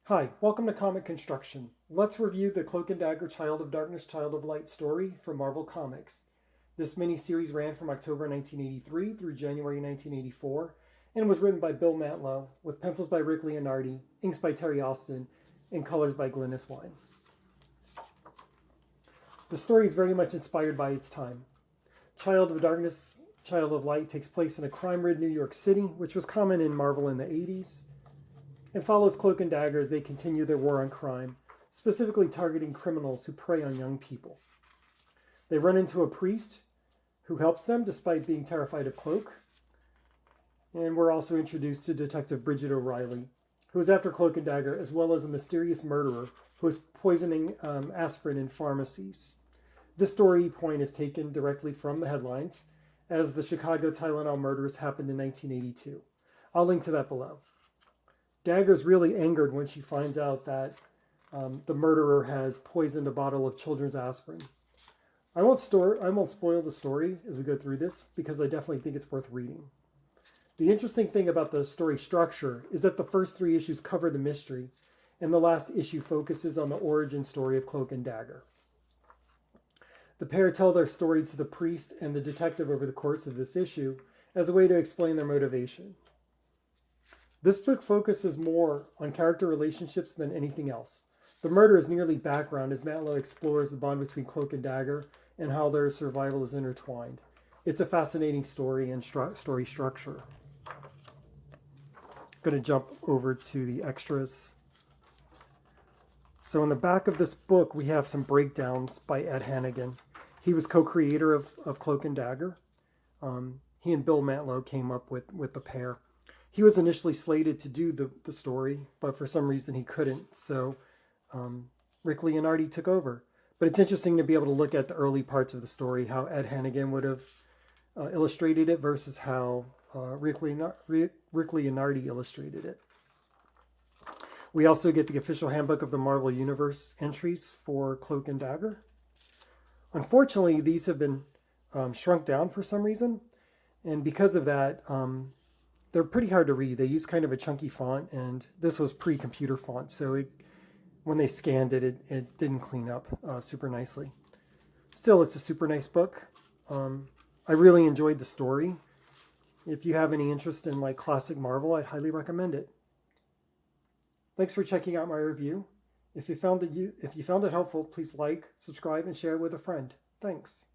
Hi, welcome to Comic Construction. Let's review the Cloak and Dagger Child of Darkness, Child of Light story from Marvel Comics. This mini-series ran from October 1983 through January 1984 and was written by Bill Mantlo, with pencils by Rick Leonardi, inks by Terry Austen, and colors by Wein. The story is very much inspired by its time. Child of Darkness, Child of Light takes place in a crime-ridden New York City, which was common in Marvel in the 80s. It follows Cloak and Dagger as they continue their war on crime, specifically targeting criminals who prey on young people. They run into a priest who helps them despite being terrified of Cloak. And we're also introduced to Detective Bridget O'Reilly, who is after Cloak and Dagger, as well as a mysterious murderer who is poisoning aspirin in pharmacies. This story point is taken directly from the headlines, as the Chicago Tylonol murders happened in 1982. I'll link to that below. Dagger's really angered when she finds out that the murderer has poisoned a bottle of children's aspirin. I won't spoil the story as we go through this, because I definitely think it's worth reading. The interesting thing about the story structure is that the first 3 issues cover the mystery, and the last issue focuses on the origin story of Cloak and Dagger. The pair tell their story to the priest and the detective over the course of this issue as a way to explain their motivation. This book focuses more on character relationships than anything else. The murder is nearly background as Mantlo explores the bond between Cloak and Dagger and how their survival is intertwined. It's a fascinating story and story structure. I'm going to jump over to the extras. So in the back of this book, we have some breakdowns by Ed Hannigan. He was co-creator of Cloak and Dagger. He and Bill Mantlo came up with the pair. He was initially slated to do the story, but for some reason he couldn't, so Rick Leonardi took over. But it's interesting to be able to look at the early parts of the story, how Ed Hannigan would have illustrated it versus how Rick Leonardi illustrated it. We also get the official handbook of the Marvel Universe entries for Cloak and Dagger. Unfortunately, these have been shrunk down for some reason, and because of that, they're pretty hard to read. They use kind of a chunky font, and this was pre-computer font, so when they scanned it, it didn't clean up super nicely. Still, it's a super nice book. I really enjoyed the story. If you have any interest in like classic Marvel, I'd highly recommend it. Thanks for checking out my review. If you found it helpful, please like, subscribe, and share it with a friend. Thanks.